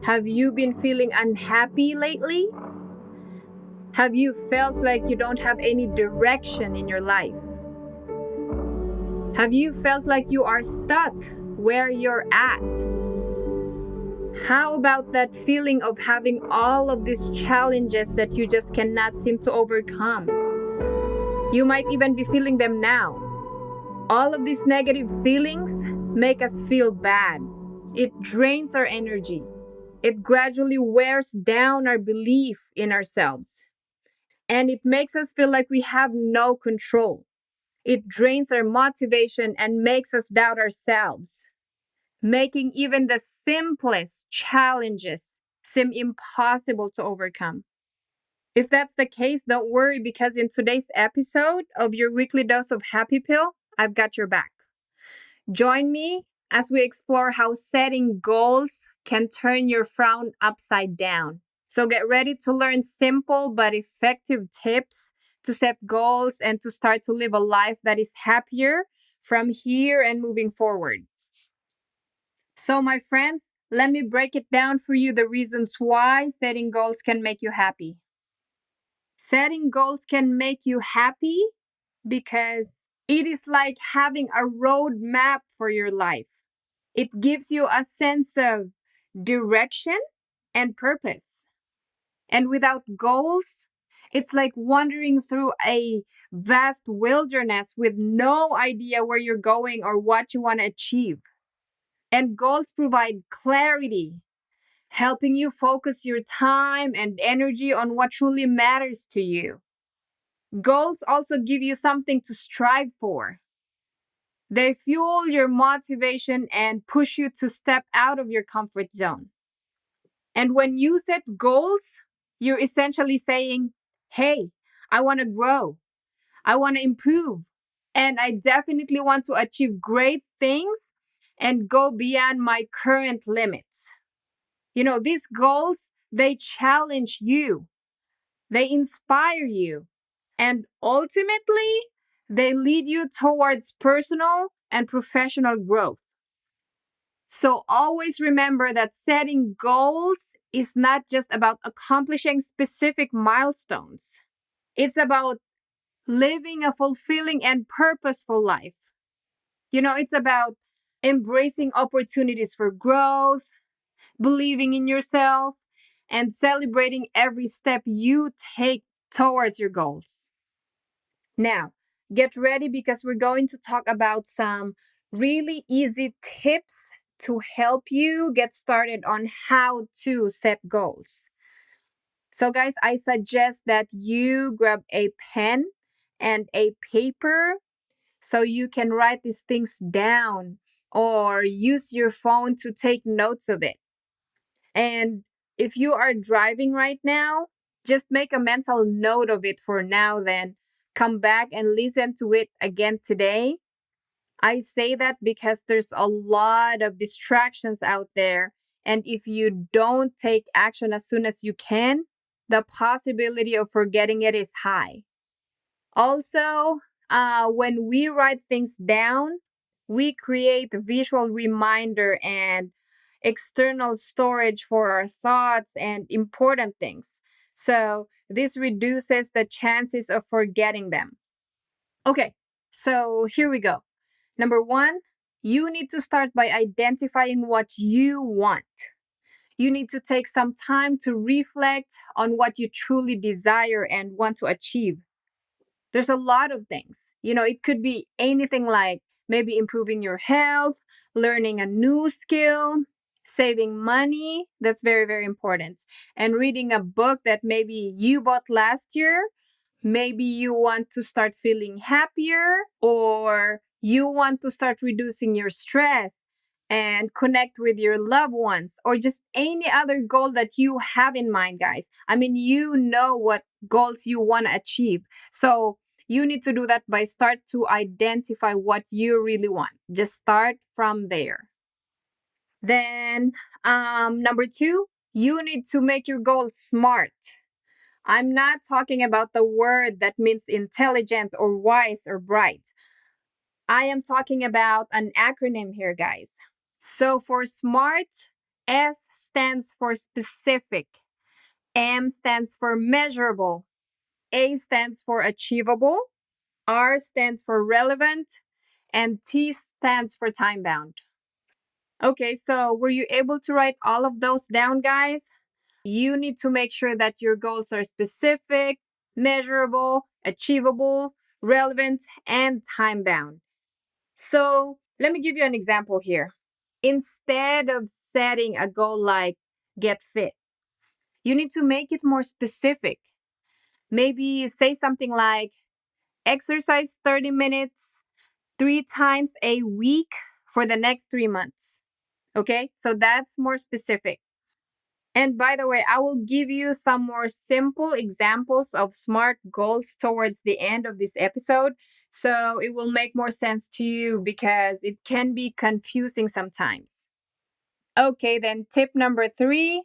Have you been feeling unhappy lately? Have you felt like you don't have any direction in your life? Have you felt like you are stuck where you're at? How about that feeling of having all of these challenges that you just cannot seem to overcome? You might even be feeling them now. All of these negative feelings make us feel bad. It drains our energy. It gradually wears down our belief in ourselves. And it makes us feel like we have no control. It drains our motivation and makes us doubt ourselves, making even the simplest challenges seem impossible to overcome. If that's the case, don't worry, because in today's episode of your weekly dose of Happy Pill, I've got your back. Join me as we explore how setting goals can turn your frown upside down. So get ready to learn simple but effective tips to set goals and to start to live a life that is happier from here and moving forward. So, my friends, let me break it down for you, the reasons why setting goals can make you happy. Setting goals can make you happy because it is like having a road map for your life. It gives you a sense of direction and purpose. And without goals, it's like wandering through a vast wilderness with no idea where you're going or what you want to achieve. And goals provide clarity, helping you focus your time and energy on what truly matters to you. Goals also give you something to strive for. They fuel your motivation and push you to step out of your comfort zone. And when you set goals, you're essentially saying, hey, I want to grow, I want to improve, and I definitely want to achieve great things and go beyond my current limits. You know, these goals, they challenge you, they inspire you, and ultimately, they lead you towards personal and professional growth. So always remember that setting goals is not just about accomplishing specific milestones. It's about living a fulfilling and purposeful life. You know, it's about embracing opportunities for growth, believing in yourself, and celebrating every step you take towards your goals. Now, get ready because we're going to talk about some really easy tips to help you get started on how to set goals. So, guys, I suggest that you grab a pen and a paper so you can write these things down or use your phone to take notes of it. And if you are driving right now, just make a mental note of it for now, then come back and listen to it again today. I say that because there's a lot of distractions out there. And if you don't take action as soon as you can, the possibility of forgetting it is high. Also, when we write things down, we create a visual reminder and external storage for our thoughts and important things. So, this reduces the chances of forgetting them. Okay, so here we go. Number one, you need to start by identifying what you want. You need to take some time to reflect on what you truly desire and want to achieve. There's a lot of things. You know, it could be anything like maybe improving your health, learning a new skill, saving money. That's very, very important. And reading a book that maybe you bought last year. Maybe you want to start feeling happier, or you want to start reducing your stress and connect with your loved ones, or just any other goal that you have in mind, guys. I mean, you know what goals you want to achieve. So you need to do that by start to identify what you really want. Just start from there. Then, number two, you need to make your goals smart. I'm not talking about the word that means intelligent or wise or bright. I am talking about an acronym here, guys. So for SMART, S stands for specific, M stands for measurable, A stands for achievable, R stands for relevant, and T stands for time bound. Okay, so were you able to write all of those down, guys? You need to make sure that your goals are specific, measurable, achievable, relevant, and time bound. So let me give you an example here. Instead of setting a goal like get fit, you need to make it more specific. Maybe say something like exercise 30 minutes 3 times a week for the next 3 months. Okay, so that's more specific. And by the way, I will give you some more simple examples of SMART goals towards the end of this episode. So it will make more sense to you because it can be confusing sometimes. Okay, then tip number 3,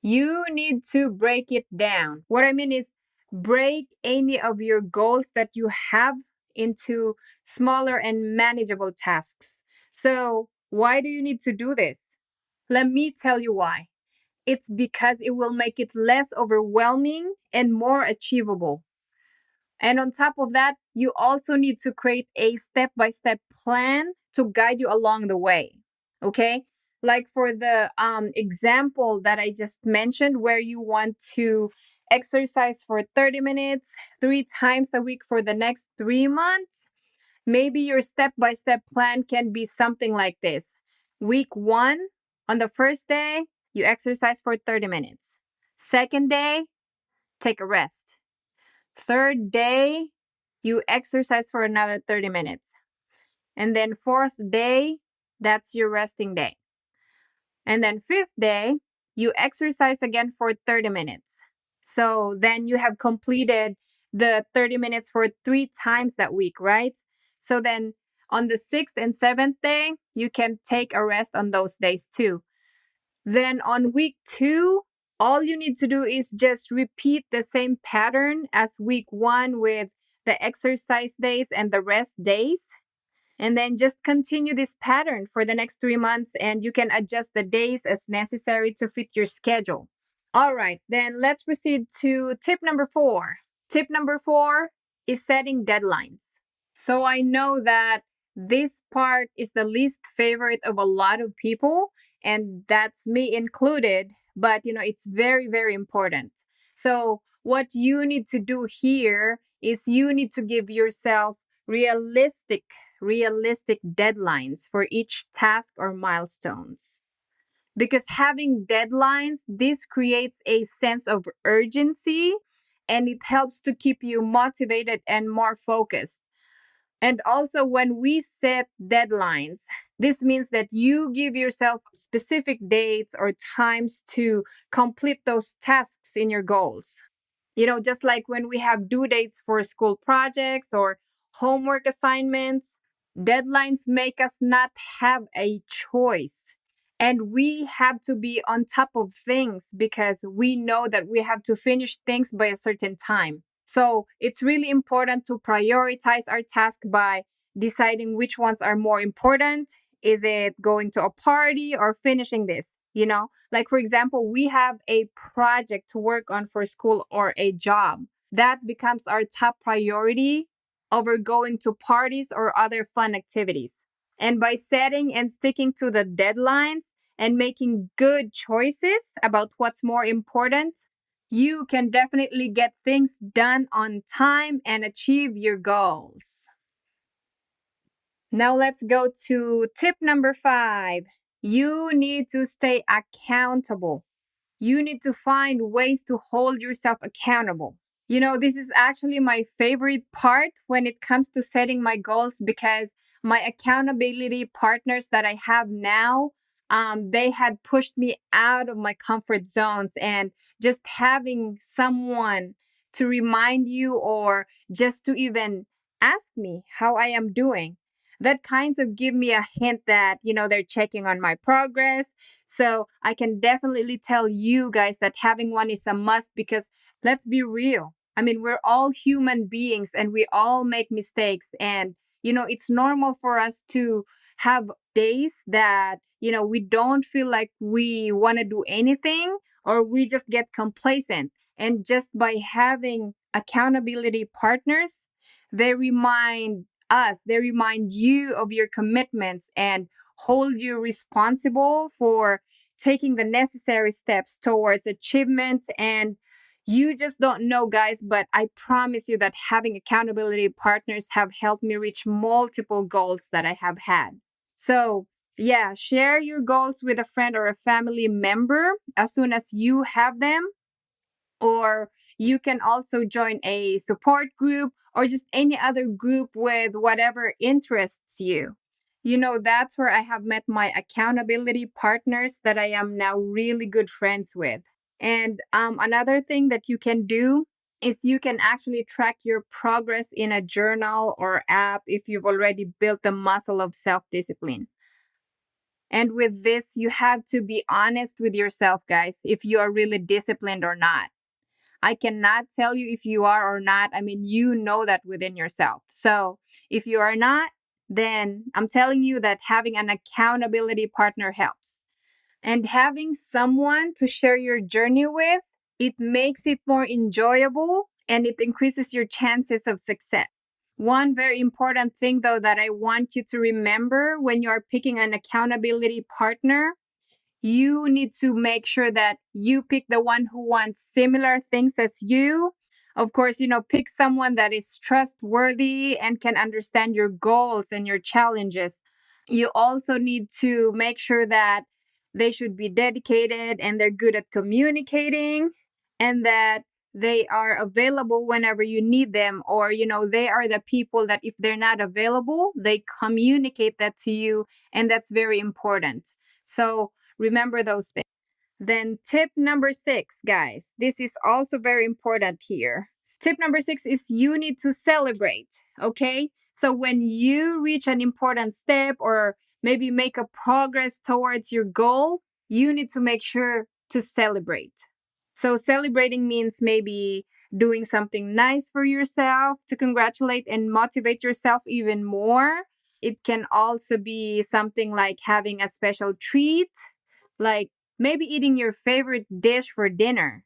you need to break it down. What I mean is break any of your goals that you have into smaller and manageable tasks. So why do you need to do this? Let me tell you why. It's because it will make it less overwhelming and more achievable. And on top of that, you also need to create a step by step plan to guide you along the way. Okay. Like for the example that I just mentioned, where you want to exercise for 30 minutes 3 times a week for the next 3 months, maybe your step by step plan can be something like this. Week 1, on the first day, you exercise for 30 minutes. Second day, take a rest. Third day, you exercise for another 30 minutes. And then fourth day, that's your resting day. And then fifth day, you exercise again for 30 minutes. So then you have completed the 30 minutes for 3 times that week, right? So then on the 6th and 7th day, you can take a rest on those days too. Then on week 2, all you need to do is just repeat the same pattern as week 1 with the exercise days and the rest days. And then just continue this pattern for the next 3 months, and you can adjust the days as necessary to fit your schedule. All right, then let's proceed to tip number 4. Tip number 4 is setting deadlines. So I know that this part is the least favorite of a lot of people, and that's me included, but it's very, very important. So what you need to do here is you need to give yourself realistic deadlines for each task or milestones. Because having deadlines, this creates a sense of urgency and it helps to keep you motivated and more focused. And also, when we set deadlines, this means that you give yourself specific dates or times to complete those tasks in your goals. Just like when we have due dates for school projects or homework assignments, deadlines make us not have a choice. And we have to be on top of things because we know that we have to finish things by a certain time. So it's really important to prioritize our task by deciding which ones are more important. Is it going to a party or finishing this? Like for example, we have a project to work on for school or a job. That becomes our top priority over going to parties or other fun activities. And by setting and sticking to the deadlines and making good choices about what's more important, you can definitely get things done on time and achieve your goals. Now let's go to tip number 5. You need to stay accountable. You need to find ways to hold yourself accountable. This is actually my favorite part when it comes to setting my goals because my accountability partners that I have now, they had pushed me out of my comfort zones, and just having someone to remind you or just to even ask me how I am doing, that kinds of give me a hint that, they're checking on my progress. So I can definitely tell you guys that having one is a must because let's be real. I mean, we're all human beings and we all make mistakes. And, it's normal for us to have days that, we don't feel like we want to do anything, or we just get complacent. And just by having accountability partners, they remind you of your commitments and hold you responsible for taking the necessary steps towards achievement. And you just don't know, guys, but I promise you that having accountability partners have helped me reach multiple goals that I have had. So, yeah, share your goals with a friend or a family member as soon as you have them. Or you can also join a support group or just any other group with whatever interests you. That's where I have met my accountability partners that I am now really good friends with. And another thing that you can do is you can actually track your progress in a journal or app if you've already built the muscle of self discipline. And with this, you have to be honest with yourself, guys, if you are really disciplined or not. I cannot tell you if you are or not. I mean, you know that within yourself. So if you are not, then I'm telling you that having an accountability partner helps. And having someone to share your journey with, it makes it more enjoyable and it increases your chances of success. One very important thing, though, that I want you to remember when you are picking an accountability partner, you need to make sure that you pick the one who wants similar things as you. Of course, pick someone that is trustworthy and can understand your goals and your challenges. You also need to make sure that they should be dedicated and they're good at communicating, and that they are available whenever you need them, or they are the people that if they're not available, they communicate that to you, and that's very important. So remember those things. Then tip number 6, guys. This is also very important here. Tip number 6 is you need to celebrate, okay? So when you reach an important step or maybe make a progress towards your goal, you need to make sure to celebrate. So celebrating means maybe doing something nice for yourself to congratulate and motivate yourself even more. It can also be something like having a special treat, like maybe eating your favorite dish for dinner,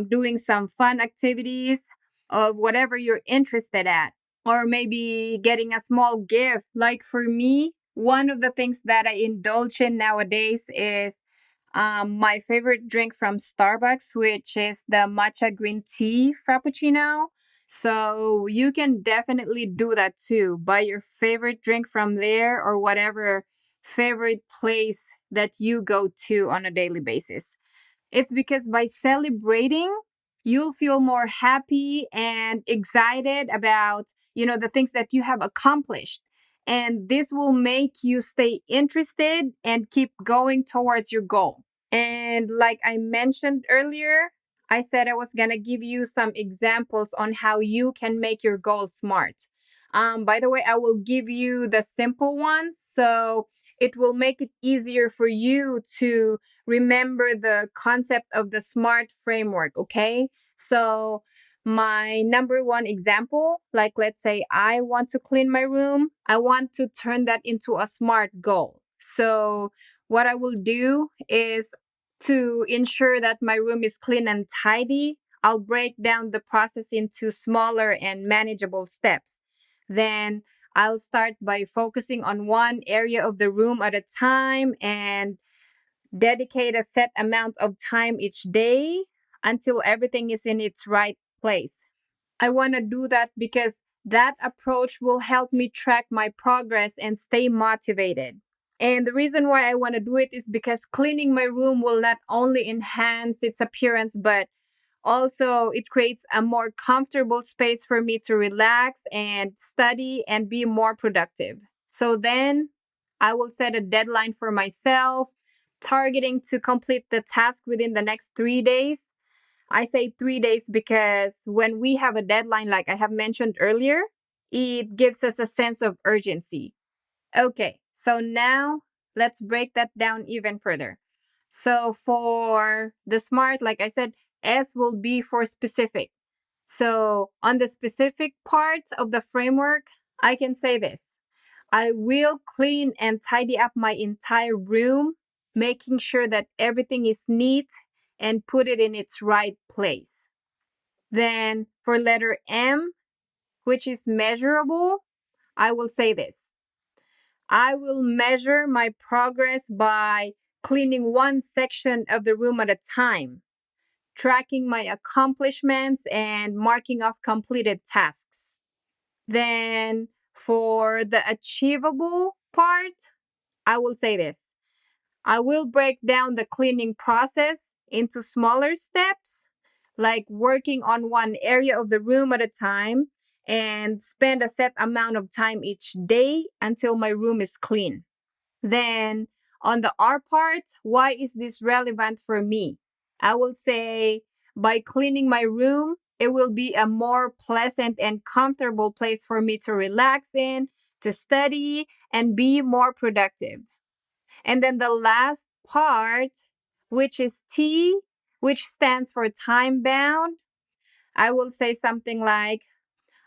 doing some fun activities of whatever you're interested at, or maybe getting a small gift. Like for me, one of the things that I indulge in nowadays is my favorite drink from Starbucks, which is the matcha green tea frappuccino. So you can definitely do that too. Buy your favorite drink from there or whatever favorite place that you go to on a daily basis. It's because by celebrating, you'll feel more happy and excited about, the things that you have accomplished. And this will make you stay interested and keep going towards your goal. And like I mentioned earlier, I said I was going to give you some examples on how you can make your goals smart. By the way, I will give you the simple ones. So it will make it easier for you to remember the concept of the SMART framework, okay? So, my number one example, like let's say I want to clean my room, I want to turn that into a SMART goal. So, what I will do is to ensure that my room is clean and tidy, I'll break down the process into smaller and manageable steps. Then I'll start by focusing on one area of the room at a time and dedicate a set amount of time each day until everything is in its right place. I want to do that because that approach will help me track my progress and stay motivated. And the reason why I want to do it is because cleaning my room will not only enhance its appearance, but also it creates a more comfortable space for me to relax and study and be more productive. So then I will set a deadline for myself, targeting to complete the task within the next 3 days. I say 3 days because when we have a deadline, like I have mentioned earlier, it gives us a sense of urgency. Okay, so now let's break that down even further. So for the SMART, like I said, S will be for specific. So on the specific part of the framework, I can say this. I will clean and tidy up my entire room, making sure that everything is neat and put it in its right place. Then for letter M, which is measurable, I will say this. I will measure my progress by cleaning one section of the room at a time, tracking my accomplishments and marking off completed tasks. Then for the achievable part, I will say this. I will break down the cleaning process into smaller steps, like working on one area of the room at a time and spend a set amount of time each day until my room is clean. Then on the R part, why is this relevant for me? I will say by cleaning my room, it will be a more pleasant and comfortable place for me to relax in, to study, and be more productive. And then the last part, which is T, which stands for time bound, I will say something like,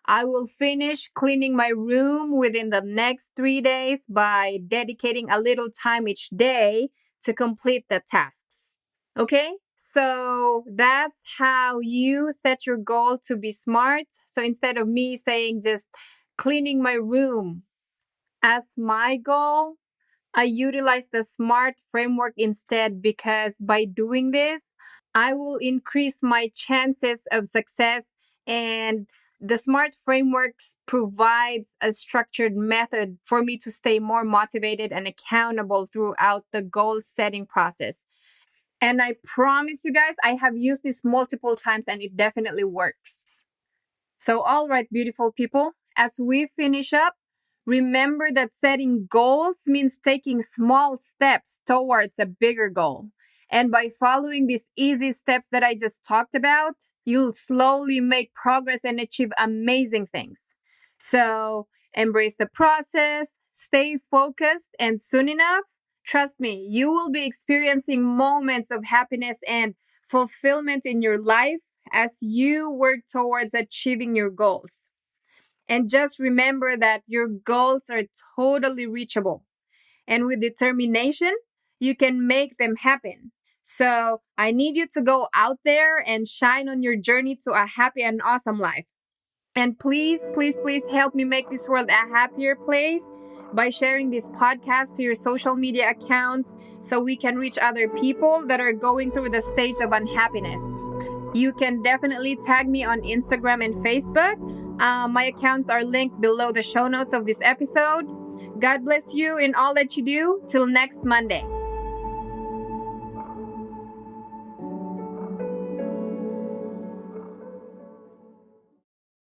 I will finish cleaning my room within the next 3 days by dedicating a little time each day to complete the tasks. Okay? So that's how you set your goal to be smart. So instead of me saying just cleaning my room as my goal, I utilize the SMART framework instead because by doing this, I will increase my chances of success. And the SMART frameworks provides a structured method for me to stay more motivated and accountable throughout the goal setting process. And I promise you guys, I have used this multiple times and it definitely works. So, all right, beautiful people, as we finish up, remember that setting goals means taking small steps towards a bigger goal. And by following these easy steps that I just talked about, you'll slowly make progress and achieve amazing things. So, embrace the process, stay focused, and soon enough, trust me, you will be experiencing moments of happiness and fulfillment in your life as you work towards achieving your goals. And just remember that your goals are totally reachable. And with determination, you can make them happen. So I need you to go out there and shine on your journey to a happy and awesome life. And please, please, please help me make this world a happier place by sharing this podcast to your social media accounts so we can reach other people that are going through the stage of unhappiness. You can definitely tag me on Instagram and Facebook. My accounts are linked below the show notes of this episode. God bless you in all that you do. Till next Monday.